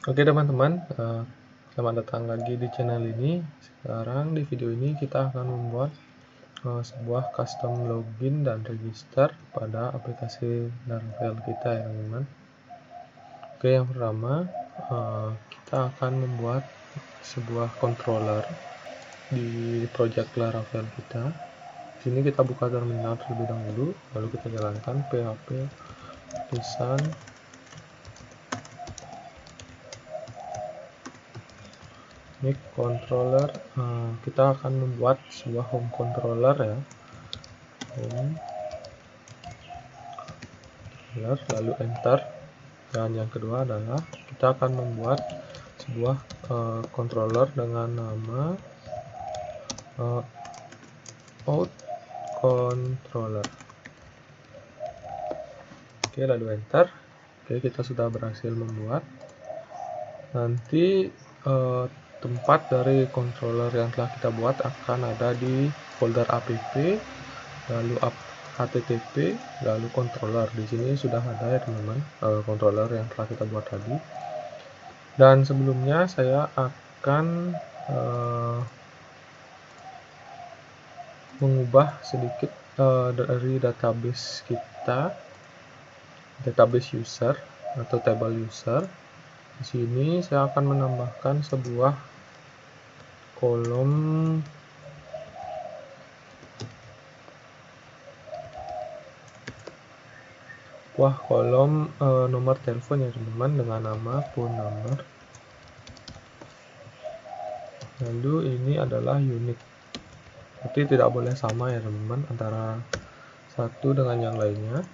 Oke teman-teman, selamat datang lagi di channel ini. Sekarang di video ini kita akan membuat sebuah custom login dan register pada aplikasi Laravel kita ya teman-teman. Oke, yang pertama kita akan membuat sebuah controller di project Laravel kita. Di sini kita buka terminal terlebih dahulu, lalu kita jalankan php tulisan make controller. Kita akan membuat sebuah home controller ya, home controller, lalu enter. Dan yang kedua adalah kita akan membuat sebuah controller dengan nama out controller. Oke, lalu enter. Oke, kita sudah berhasil membuat. Nanti tempat dari controller yang telah kita buat akan ada di folder app, lalu http, lalu controller. Di sini sudah ada ya teman-teman, controller yang telah kita buat tadi. Dan sebelumnya saya akan mengubah sedikit dari database kita, database user atau table user. Di sini saya akan menambahkan sebuah kolom nomor telepon ya teman-teman, dengan nama phone number. Lalu ini adalah unique, tapi tidak boleh sama ya teman-teman antara satu dengan yang lainnya.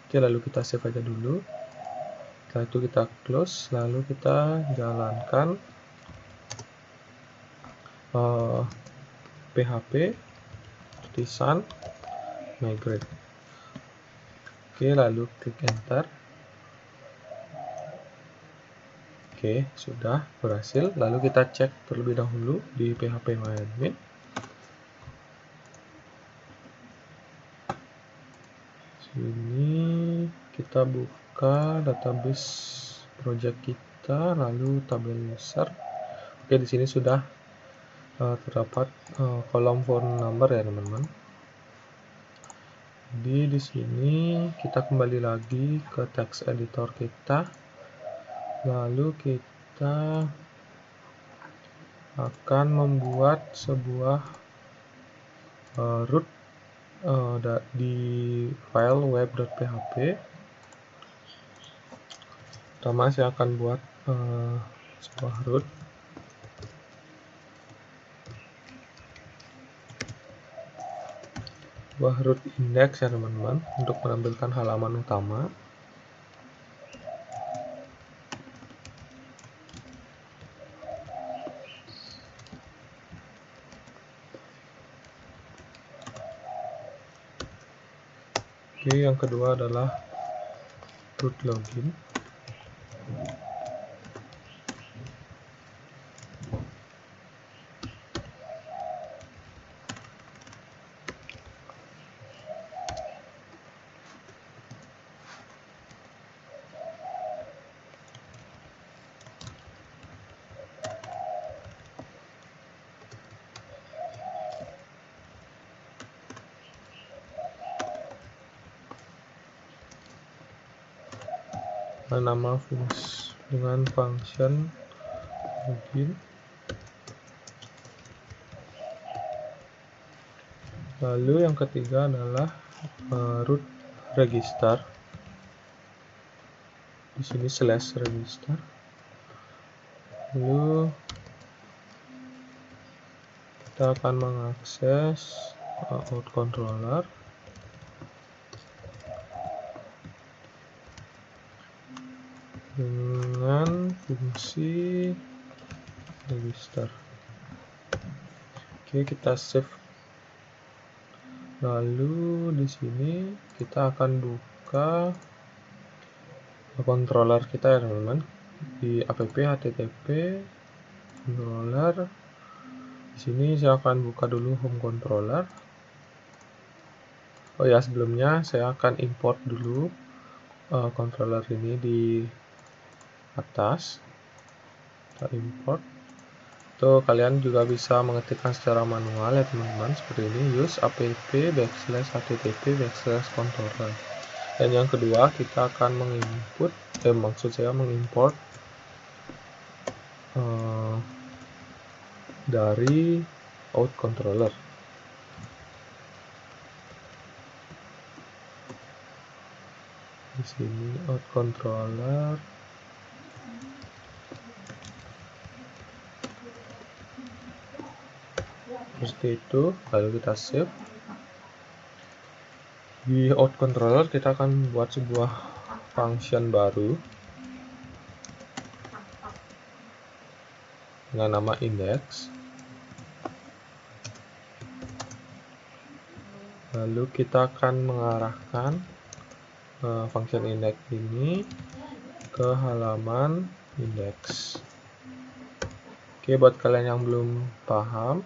Oke, lalu kita save aja dulu. Setelah itu kita close, lalu kita jalankan php tulisan migrate. Oke, lalu klik enter. Oke, sudah berhasil. Lalu kita cek terlebih dahulu di php-myadmin. Sini kita buka database project kita, lalu tabel user. Oke, di sini sudah terdapat kolom phone number ya teman-teman. Jadi di sini kita kembali lagi ke text editor kita, lalu kita akan membuat sebuah root di file web.php. Pertama saya akan buat sebuah root. Root index ya teman-teman, untuk menampilkan halaman utama. Oke, yang kedua adalah root login. Nama fungsi dengan function login. Lalu yang ketiga adalah root register. Di sini /register. Lalu kita akan mengakses out controller. Dengan fungsi register. Oke, kita save. Lalu di sini kita akan buka controller kita ya teman-teman, di app http controller. Di sini saya akan buka dulu home controller. Oh ya, sebelumnya saya akan import dulu controller ini di atas, kita import. Tuh, kalian juga bisa mengetikkan secara manual ya teman-teman, seperti ini, use app /http/controller. Dan yang kedua, kita akan mengimport dari out controller. Di sini out controller. Seperti itu, lalu kita save. Di out controller kita akan buat sebuah function baru dengan nama index. Lalu kita akan mengarahkan function index ini ke halaman index. Oke, buat kalian yang belum paham,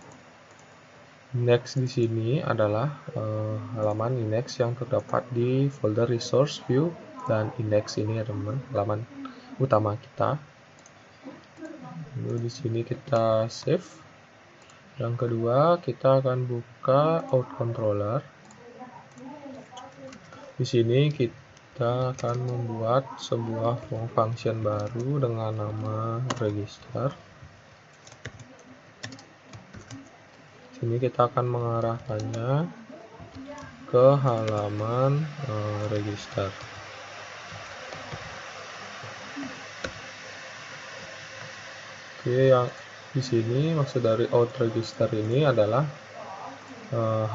index di sini adalah halaman index yang terdapat di folder resource view dan index ini ya teman-teman, halaman utama kita. Lalu di sini kita save. Yang kedua, kita akan buka out controller. Di sini kita akan membuat sebuah function baru dengan nama register. Sini kita akan mengarahkannya ke halaman register. Oke, yang di sini maksud dari out register ini adalah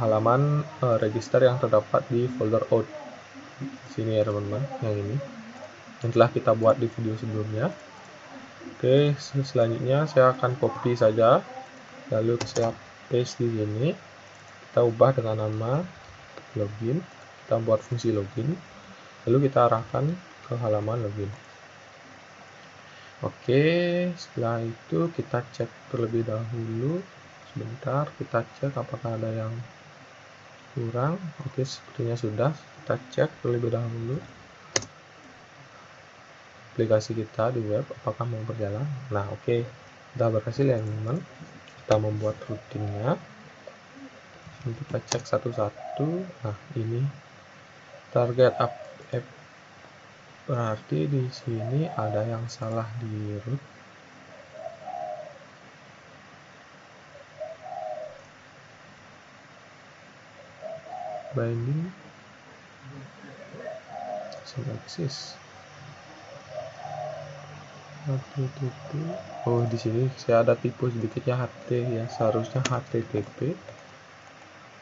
halaman register yang terdapat di folder out. Di sini ya teman-teman, yang ini yang telah kita buat di video sebelumnya. Oke, selanjutnya saya akan copy saja, lalu saya paste di sini. Kita ubah dengan nama login, kita buat fungsi login, lalu kita arahkan ke halaman login. Oke, setelah itu kita cek terlebih dahulu. Sebentar, kita cek apakah ada yang kurang. Oke, sepertinya sudah. Kita cek terlebih dahulu aplikasi kita di web apakah mau berjalan. Nah, oke, sudah berhasil ya teman-teman. Kita membuat routingnya. Kita cek satu-satu. Nah, ini target app, berarti di sini ada yang salah di root. Binding syntaxis HTTP. Oh, di sini saya ada tipe sedikitnya HT ya, seharusnya HTTP.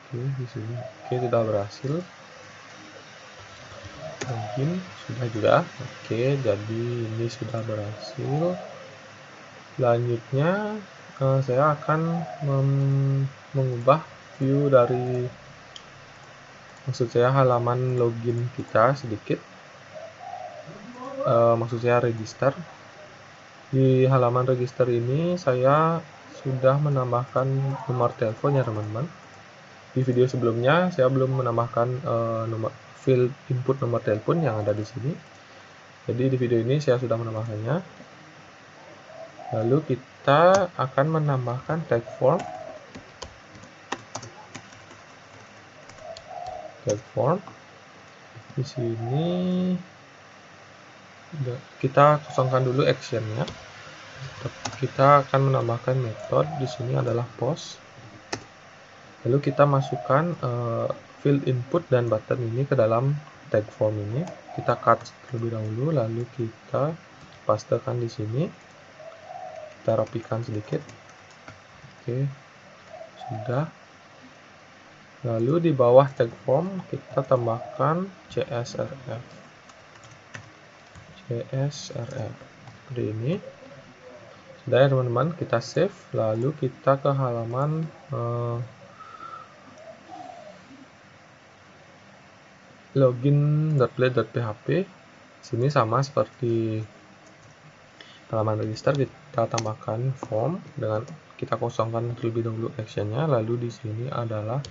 Oke, di sini. Oke, sudah berhasil. Mungkin sudah juga. Oke, jadi ini sudah berhasil. Selanjutnya saya akan mengubah view dari, maksud saya halaman login kita sedikit. Maksud saya register. Di halaman register ini saya sudah menambahkan nomor telepon ya teman-teman. Di video sebelumnya saya belum menambahkan field input nomor telepon yang ada di sini. Jadi di video ini saya sudah menambahkannya. Lalu kita akan menambahkan tag form. Tag form. Di sini kita kosongkan dulu actionnya. Kita akan menambahkan metode. Di sini adalah post. Lalu kita masukkan field input dan button ini ke dalam tag form ini. Kita cut terlebih dahulu, lalu kita pastekan di sini. Kita rapikan sedikit. Oke, sudah. Lalu di bawah tag form kita tambahkan CSRF. Seperti ini. Sudah ya teman-teman, kita save, lalu kita ke halaman login.play.php. Sini sama seperti halaman register, kita tambahkan form dengan kita kosongkan terlebih dahulu actionnya. Lalu di sini adalah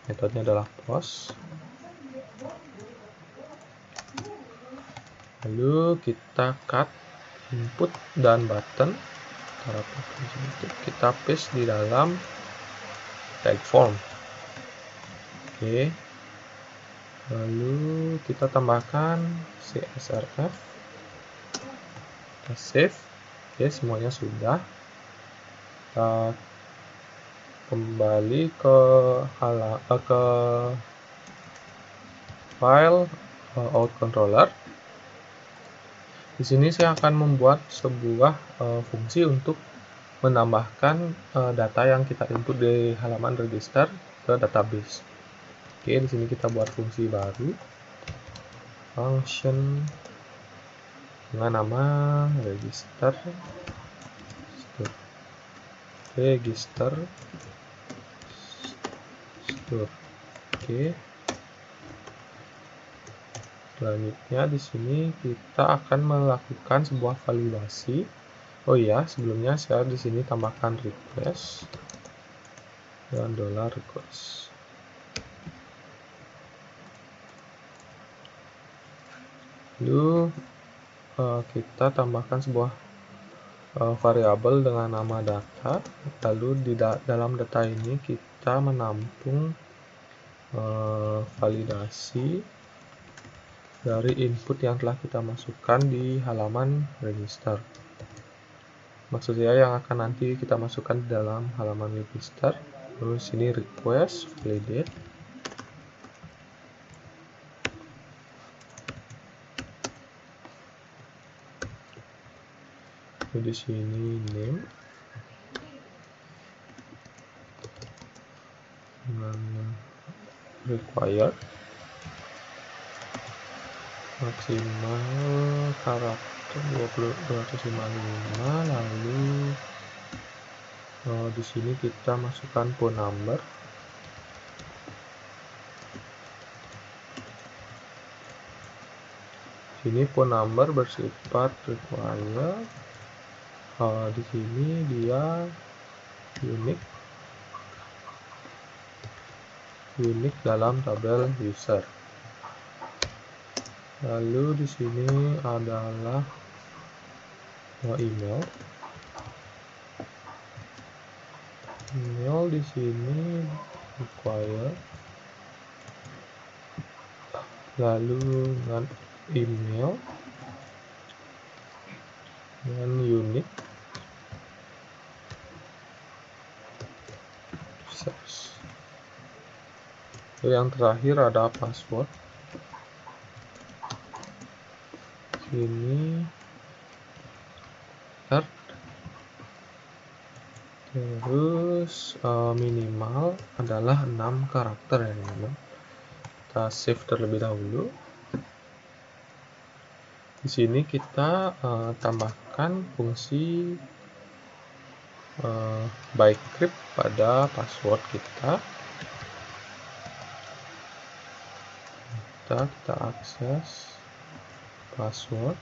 metodenya adalah post. Lalu kita cut input dan button, kita paste di dalam tag form. Oke. Lalu kita tambahkan CSRF, kita save. Oke, semuanya sudah. Kita kembali ke file out controller. Di sini saya akan membuat sebuah fungsi untuk menambahkan data yang kita input di halaman register ke database. Oke, di sini kita buat fungsi baru, function dengan nama register store. Oke. Selanjutnya di sini kita akan melakukan sebuah validasi. Oh iya, sebelumnya saya di sini tambahkan request dan $request. Lalu kita tambahkan sebuah variabel dengan nama data. Lalu di dalam data ini kita menampung validasi dari input yang telah kita masukkan di halaman register. Maksud saya yang akan nanti kita masukkan di dalam halaman register. Terus ini request validate. Lalu di sini name dengan required maksimal karakter 255. Lalu di sini kita masukkan phone number. Sini phone number bersifat required. Di sini dia unique dalam tabel user. Lalu di sini adalah email. Email di sini required. Lalu dengan email dengan unique. Yang terakhir ada password. Sini terus minimal adalah 6 karakter ya teman-teman. Kita save terlebih dahulu. Di sini kita tambahkan fungsi bytecrypt pada password kita. Kita akses password.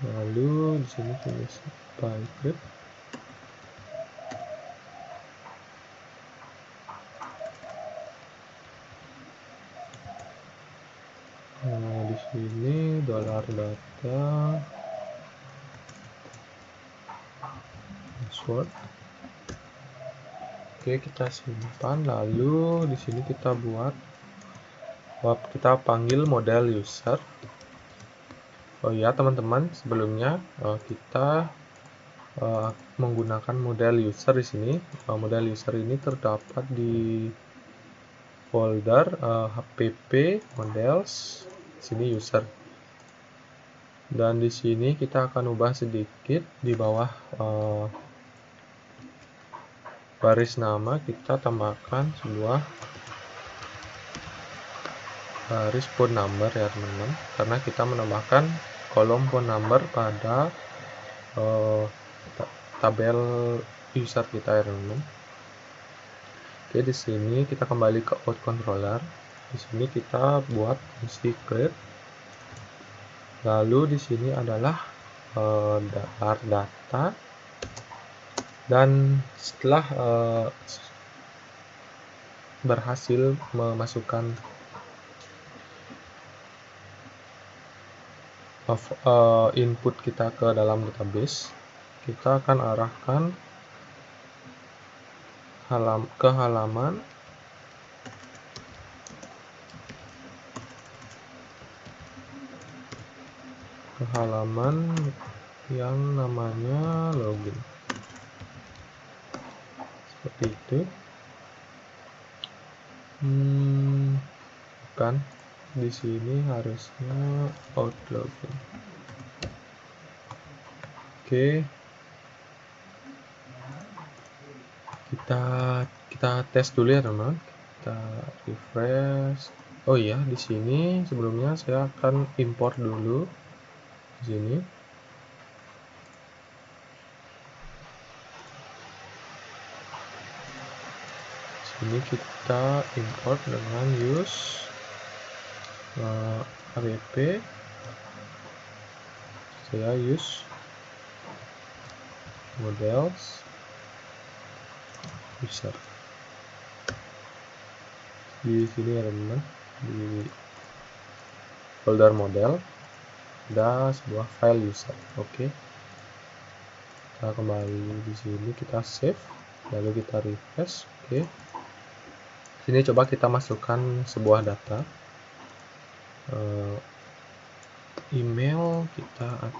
Lalu di sini tulis bytecrypt. Di sini $data password. Oke, kita simpan. Lalu di sini kita kita panggil model user. Oh ya teman-teman, sebelumnya kita menggunakan model user di sini. Model user ini terdapat di folder hpp models. Sini user. Dan di sini kita akan ubah sedikit di bawah baris nama, kita tambahkan sebuah baris phone number ya teman-teman, karena kita menambahkan kolom phone number pada tabel user kita ya teman-teman. Oke, di sini kita kembali ke out controller. Di sini kita buat fungsi create. Lalu di sini adalah data. Dan setelah berhasil memasukkan input kita ke dalam database, kita akan arahkan ke halaman yang namanya login, seperti itu. Bukan, di sini harusnya out login. Oke, kita tes dulu ya teman. Kita refresh. Oh iya, di sini sebelumnya saya akan import dulu di sini. Sini kita import dengan use app. Saya use models user. Di sini ya teman-teman, di folder model ada sebuah file user. Oke. Kita kembali di sini, kita save, lalu kita refresh. Oke. Sini coba kita masukkan sebuah data. Email kita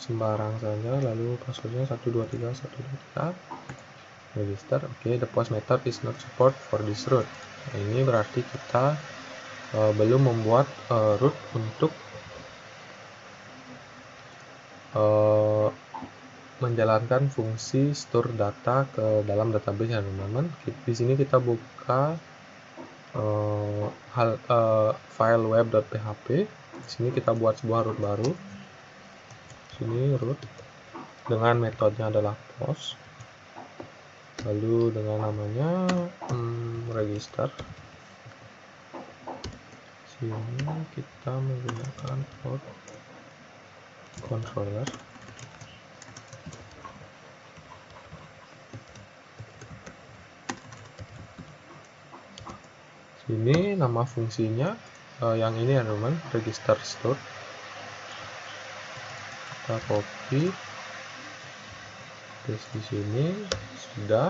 sembarang saja, lalu passwordnya 123 register. Oke, the post method is not support for this route. Nah, ini berarti kita belum membuat route untuk menjalankan fungsi store data ke dalam database ya teman-teman. Di sini kita buka file web.php. Di sini kita buat sebuah route baru. Sini route dengan metodenya adalah post, lalu dengan namanya register. Sini kita menggunakan port controller. Sini nama fungsinya yang ini ya teman, register store. Kita copy, paste di sini. Sudah.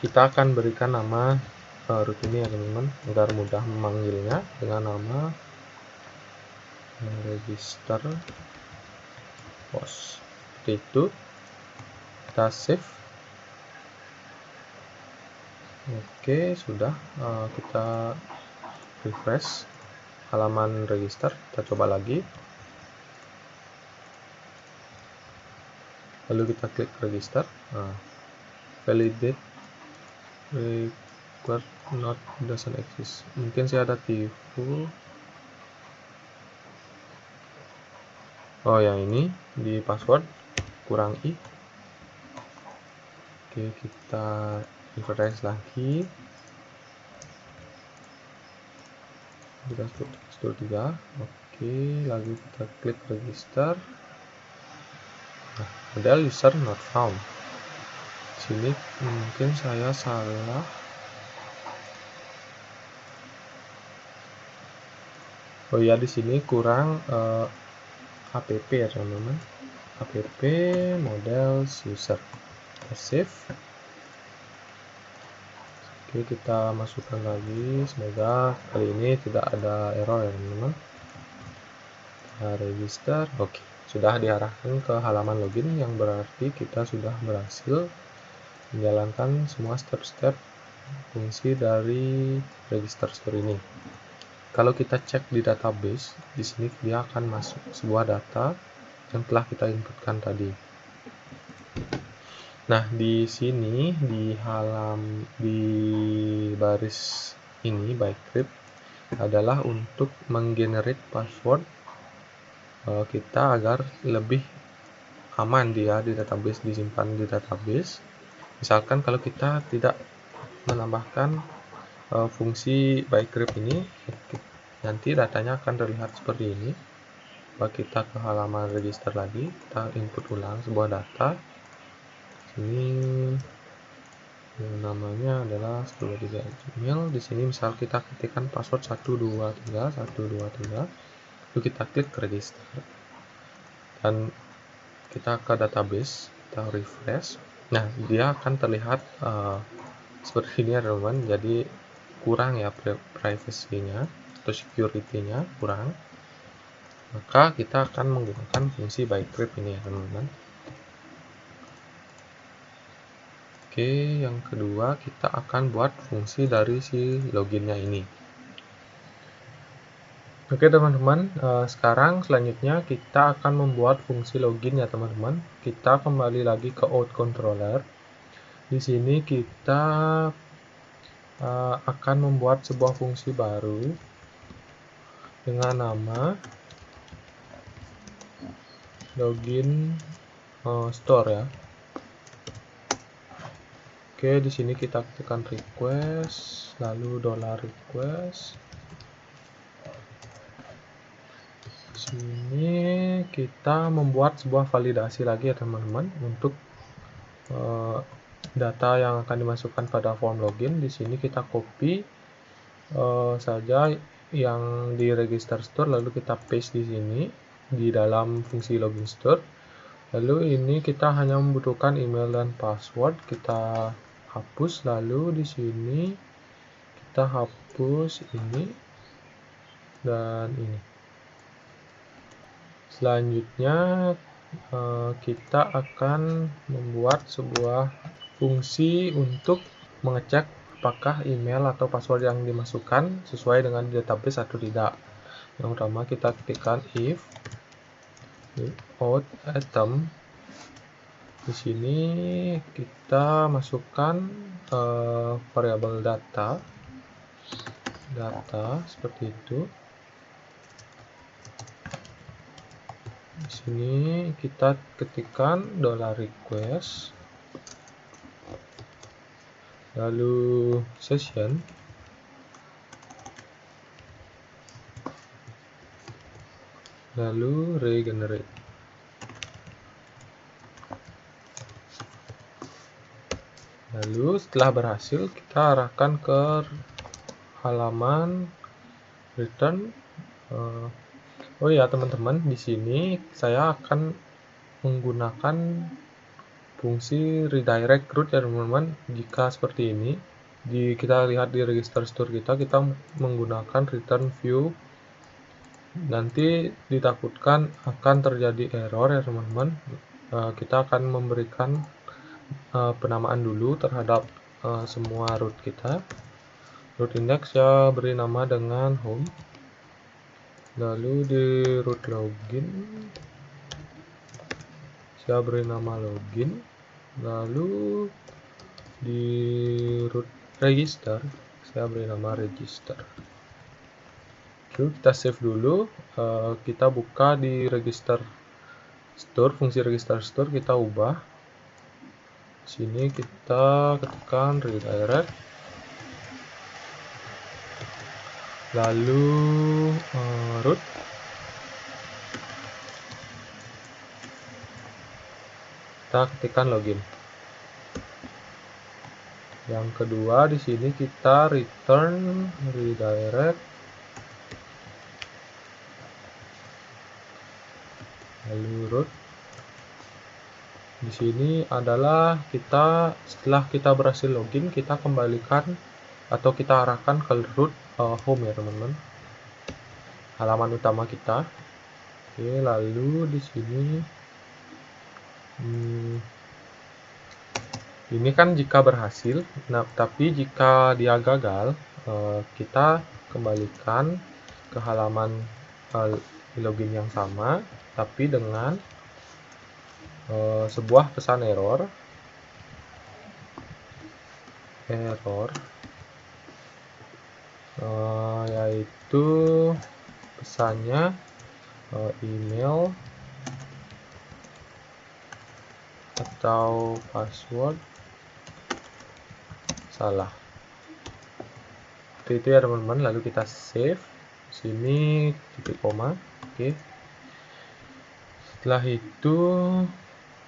Kita akan berikan nama route ini ya teman-teman, agar mudah memanggilnya dengan nama register post. Seperti itu. Kita save. Oke, sudah. Kita refresh halaman register. Kita coba lagi. Lalu kita klik register. Validate required not doesn't exist. Mungkin saya ada tipu. Oh, yang ini di password kurang i. Oke, kita refresh lagi. Kita store 3. Oke, lalu kita klik register. Nah, model user not found. Sini mungkin saya salah. Oh ya, di sini kurang app ya teman-teman. App model user. Kita save. Oke, kita masukkan lagi. Semoga kali ini tidak ada error ya teman-teman. Kita register. Oke, sudah diarahkan ke halaman login, yang berarti kita sudah berhasil menjalankan semua step-step fungsi dari register store ini. Kalau kita cek di database, di sini dia akan masuk sebuah data yang telah kita inputkan tadi. Nah, di sini di baris ini by script adalah untuk menggenerate password kita agar lebih aman dia di database, disimpan di database. Misalkan kalau kita tidak menambahkan fungsi by script ini, nanti datanya akan terlihat seperti ini. Coba kita ke halaman register lagi, kita input ulang sebuah data. Ini namanya adalah 123 Gmail. Di sini misal kita ketikkan password 123 lalu kita klik register dan kita ke database, kita refresh. Nah, dia akan terlihat seperti ini ya teman-teman. Jadi kurang ya privacy-nya atau security-nya kurang. Maka kita akan menggunakan fungsi bytecrypt ini ya teman-teman. Oke, yang kedua kita akan buat fungsi dari si loginnya ini. Oke teman-teman, sekarang selanjutnya kita akan membuat fungsi login ya teman-teman. Kita kembali lagi ke out controller. Di sini kita akan membuat sebuah fungsi baru dengan nama login store ya. Oke, di sini kita tekan request, lalu $request. Sini kita membuat sebuah validasi lagi ya teman-teman untuk data yang akan dimasukkan pada form login. Di sini kita copy saja yang di register store, lalu kita paste di sini di dalam fungsi login store. Lalu ini kita hanya membutuhkan email dan password, kita hapus. Lalu di sini kita hapus ini dan ini. Selanjutnya kita akan membuat sebuah fungsi untuk mengecek apakah email atau password yang dimasukkan sesuai dengan database atau tidak. Yang pertama kita ketikkan if out item. Di sini kita masukkan variabel data seperti itu. Di sini kita ketikkan $request, lalu session, lalu regenerate. Lalu setelah berhasil kita arahkan ke halaman return. Oh ya teman-teman, di sini saya akan menggunakan fungsi redirect route ya teman-teman. Jika seperti ini, kita lihat di register store kita menggunakan return view, nanti ditakutkan akan terjadi error ya teman-teman. Kita akan memberikan penamaan dulu terhadap semua root kita. Root index saya beri nama dengan home. Lalu di root login saya beri nama login. Lalu di root register saya beri nama register. Oke, kita save dulu. Kita buka di register store, fungsi register store kita ubah. Sini kita ketikkan redirect, lalu root, kita ketikkan login. Yang kedua di sini kita return redirect, lalu root. Di sini adalah setelah kita berhasil login, kita kembalikan atau kita arahkan ke root home ya teman-teman, halaman utama kita. Oke, lalu di sini ini kan jika berhasil. Nah, tapi jika dia gagal, kita kembalikan ke halaman login yang sama, tapi dengan sebuah pesan error, yaitu pesannya email atau password salah. Seperti itu ya teman-teman. Lalu kita save. Sini titik koma. Oke. Setelah itu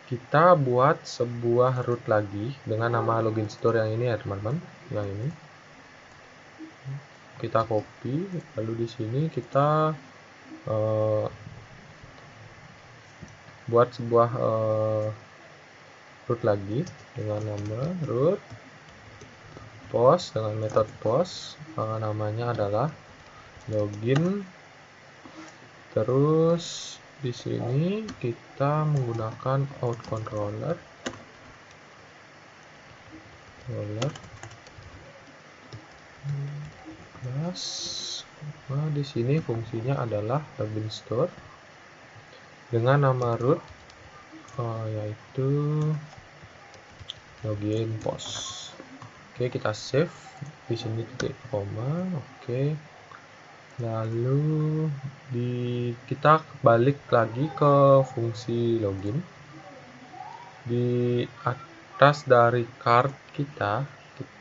kita buat sebuah root lagi dengan nama login store yang ini ya teman-teman, yang ini. Kita copy, lalu di sini kita buat sebuah root lagi dengan nama root post dengan metode post, namanya adalah login. Terus di sini kita menggunakan out controller. Nah, di sini fungsinya adalah login store dengan nama root yaitu login post. Oke, kita save di sini titik koma. Oke. Lalu kita balik lagi ke fungsi login. Di atas dari card kita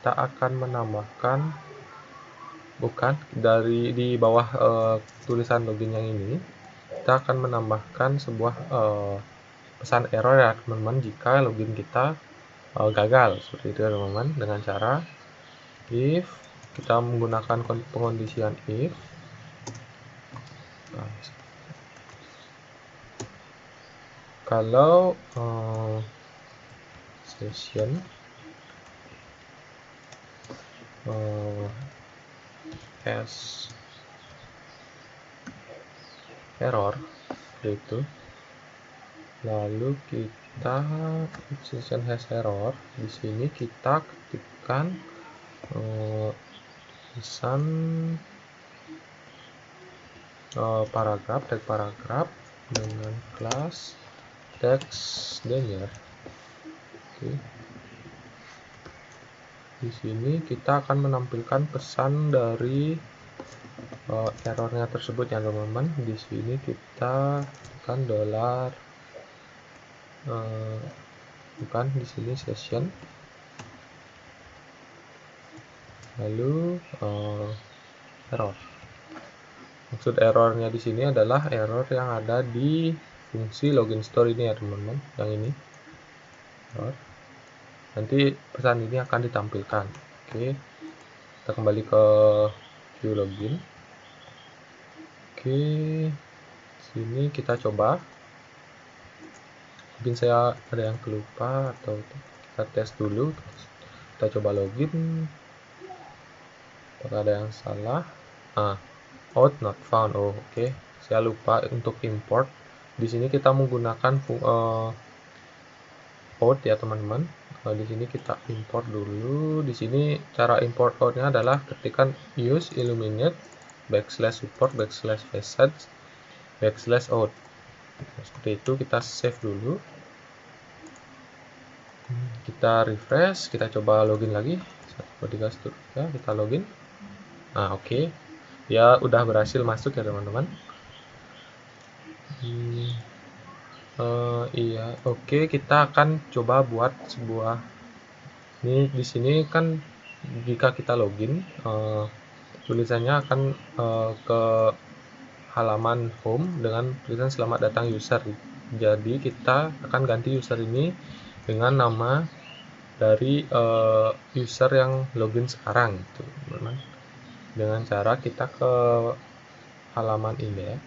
akan menambahkan, di bawah tulisan login yang ini, kita akan menambahkan sebuah pesan error ya teman-teman jika login kita gagal, seperti itu ya teman-teman, dengan cara if kita menggunakan pengondisian if. Kalau session has error itu, lalu kita session has error, di sini kita ketikkan pesan paragraf, tag paragraf dengan kelas text danger. Oke. Di sini kita akan menampilkan pesan dari errornya tersebut ya teman-teman. Di sini kita tekan dollar, bukan, di sini session, lalu error. Maksud errornya di sini adalah error yang ada di fungsi login store ini ya teman-teman, yang ini. Nanti pesan ini akan ditampilkan. Oke, kita kembali ke view login. Oke, sini kita coba. Mungkin saya ada yang kelupa atau kita tes dulu. Kita coba login. Apakah ada yang salah? Out not found. Oke. Saya lupa untuk import. Di sini kita menggunakan out ya teman-teman. Di sini kita import dulu. Di sini cara import outnya adalah ketikkan use illuminate /support /facade /out. Seperti itu. Kita save dulu. Kita refresh. Kita coba login lagi. 1, 2, 3, seterusnya. Kita login. Oke. Ya udah berhasil masuk ya teman-teman. Iya, oke, kita akan coba buat sebuah, ini di sini kan jika kita login tulisannya akan ke halaman home dengan tulisan selamat datang user. Jadi kita akan ganti user ini dengan nama dari user yang login sekarang gitu, teman-teman. Dengan cara kita ke halaman index.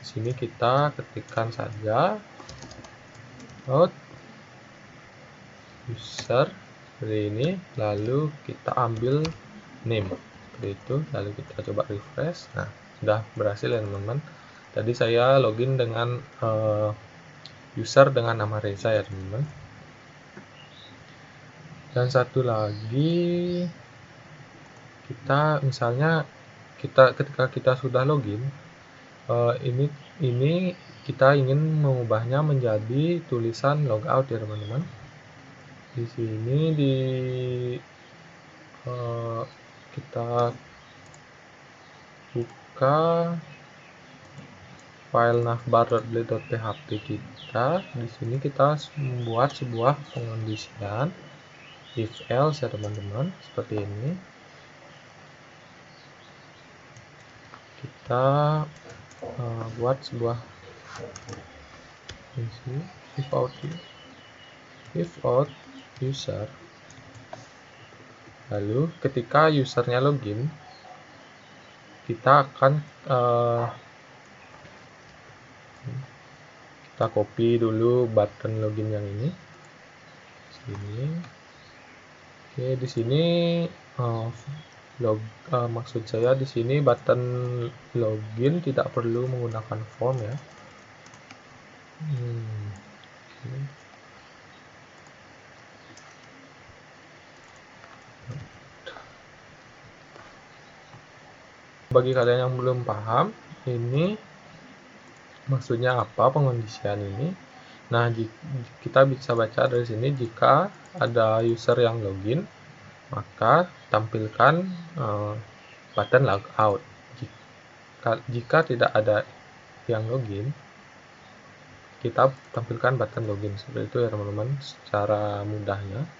Di sini kita ketikkan saja out user seperti ini, lalu kita ambil name seperti itu, lalu kita coba refresh. Nah, sudah berhasil ya teman-teman. Tadi saya login dengan user dengan nama Reza ya teman-teman. Dan satu lagi, kita misalnya ketika kita sudah login, ini kita ingin mengubahnya menjadi tulisan logout ya teman-teman. Di sini kita buka file navbar.blade.php kita. Di sini kita membuat sebuah pengondisian if else ya teman-teman, seperti ini. Kita buat sebuah if out user. Lalu ketika usernya login, kita akan kita copy dulu button login yang ini. Sini. Oke, di sini maksud saya di sini button login tidak perlu menggunakan form ya. Okay. Bagi kalian yang belum paham, ini maksudnya apa pengondisian ini? Nah, kita bisa baca dari sini, jika ada user yang login, maka tampilkan button logout. Jika tidak ada yang login, kita tampilkan button login. Seperti itu ya teman-teman, secara mudahnya.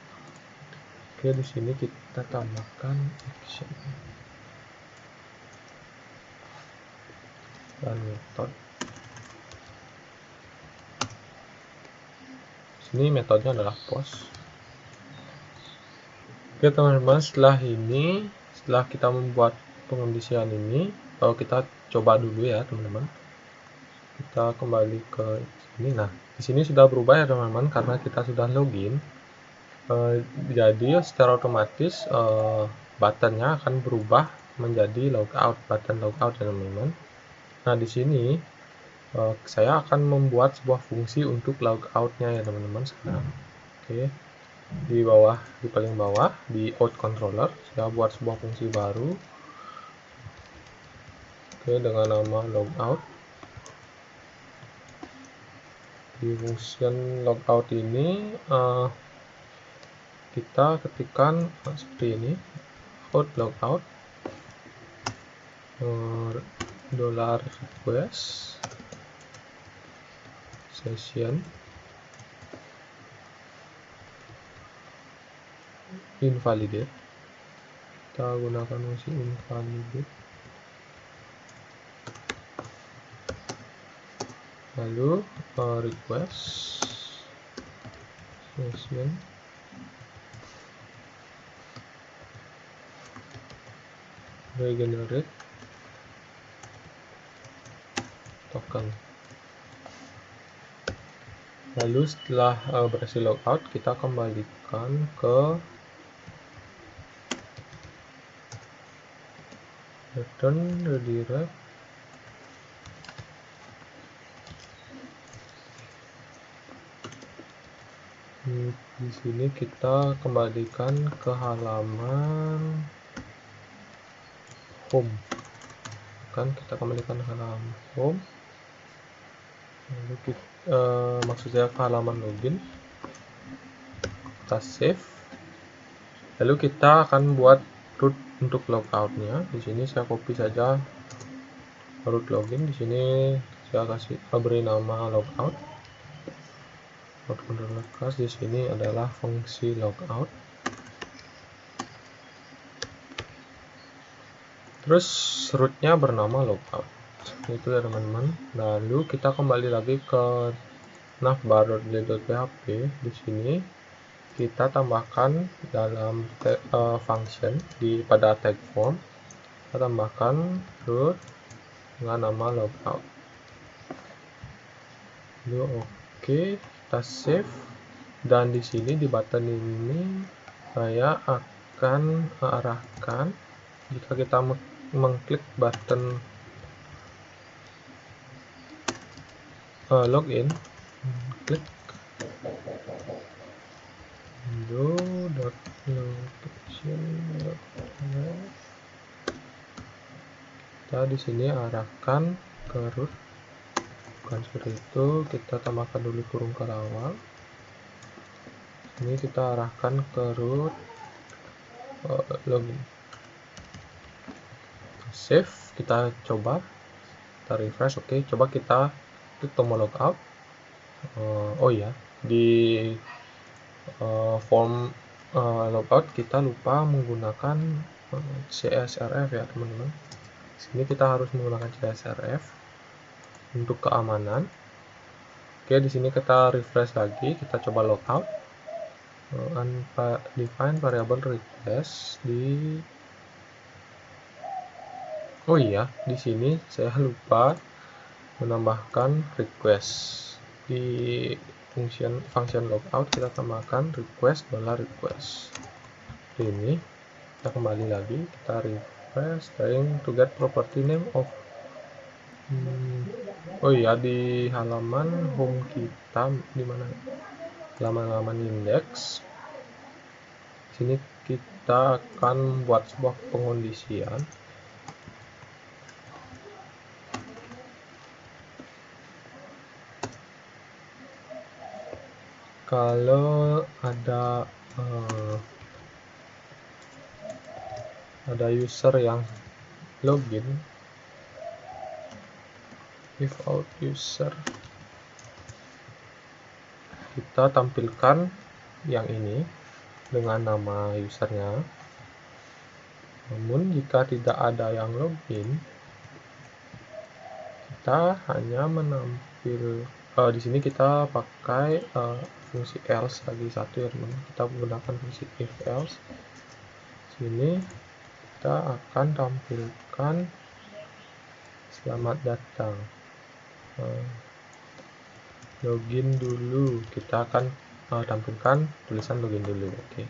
Oke, di sini kita tambahkan action dan metode. Sini metodenya adalah post. Oke teman-teman, setelah kita membuat pengondisian ini, kalau kita coba dulu ya teman-teman. Kita kembali ke sini. Nah, di sini sudah berubah ya teman-teman, karena kita sudah login. Jadi secara otomatis buttonnya akan berubah menjadi logout, button logout ya teman-teman. Nah, di sini saya akan membuat sebuah fungsi untuk logoutnya ya teman-teman sekarang. Oke, di paling bawah di out controller saya buat sebuah fungsi baru. Oke, dengan nama logout. Di function logout ini kita ketikkan seperti ini, out logout $request session invalidate. Kita gunakan fungsi invalidate. Lalu request session regenerate token. Lalu setelah berhasil logout, kita kembalikan ke return redirect. Di sini kita kembalikan ke halaman home. Kita kembalikan ke halaman home. Lalu maksudnya ke halaman login. Kita save. Lalu kita akan buat root untuk logoutnya. Di sini saya copy saja root login. Di sini saya beri nama logout. Load controller class di sini adalah fungsi logout. Terus rootnya bernama logout. Seperti itu ya teman-teman. Lalu kita kembali lagi ke navbar.delete.php. Di sini kita tambahkan dalam function pada tag form, kita tambahkan root dengan nama logout. Lalu oke, kita save. Dan di sini di button ini saya akan arahkan, jika kita mengklik button login, klik window.notification. Kita di sini arahkan ke root. Bukan seperti itu, kita tambahkan dulu kurung awal. Ini kita arahkan ke root login. Save, kita coba, kita refresh. Oke, coba kita klik tombol logout. Oh ya, di form logout kita lupa menggunakan CSRF ya teman-teman. Sini kita harus menggunakan CSRF untuk keamanan. Oke, di sini kita refresh lagi, kita coba logout. Define variable request di Oh iya, di sini saya lupa menambahkan request. Di function logout kita tambahkan request $request. Ini kita kembali lagi, kita refresh trying to get property name of oh iya, di halaman home kita, di mana halaman index, sini kita akan buat sebuah pengondisian. Kalau ada user yang login, without user, kita tampilkan yang ini dengan nama usernya. Namun jika tidak ada yang login, kita hanya menampil di sini kita pakai fungsi else lagi satu ya teman. Kita menggunakan fungsi if else. Sini kita akan tampilkan selamat datang, login dulu. Kita akan tampilkan tulisan login dulu. Oke,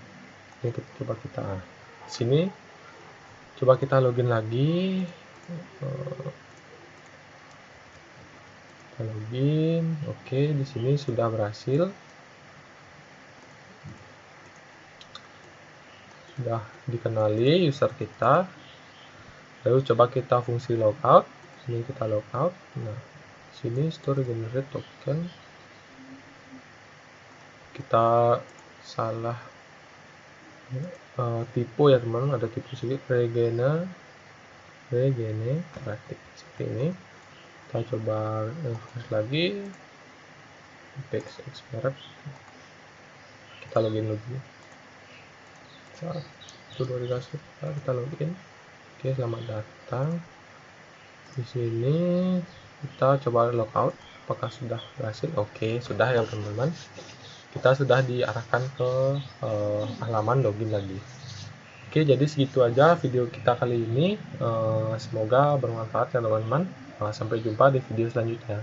ini coba kita sini coba kita login lagi. Kita login. Oke, di sini sudah berhasil, sudah dikenali user kita. Lalu coba kita fungsi logout. Sini kita logout. Nah, sini store generate token. Kita salah tipe ya teman, ada tipe sedikit regene berarti seperti ini. Kita coba refresh lagi, text expert, kita login lagi. Sudah dikasih, kita login. Oke, selamat datang. Di sini kita coba logout, apakah sudah berhasil? Oke, sudah ya teman-teman. Kita sudah diarahkan ke halaman login lagi. Oke, jadi segitu aja video kita kali ini. Semoga bermanfaat ya teman-teman. Sampai jumpa di video selanjutnya.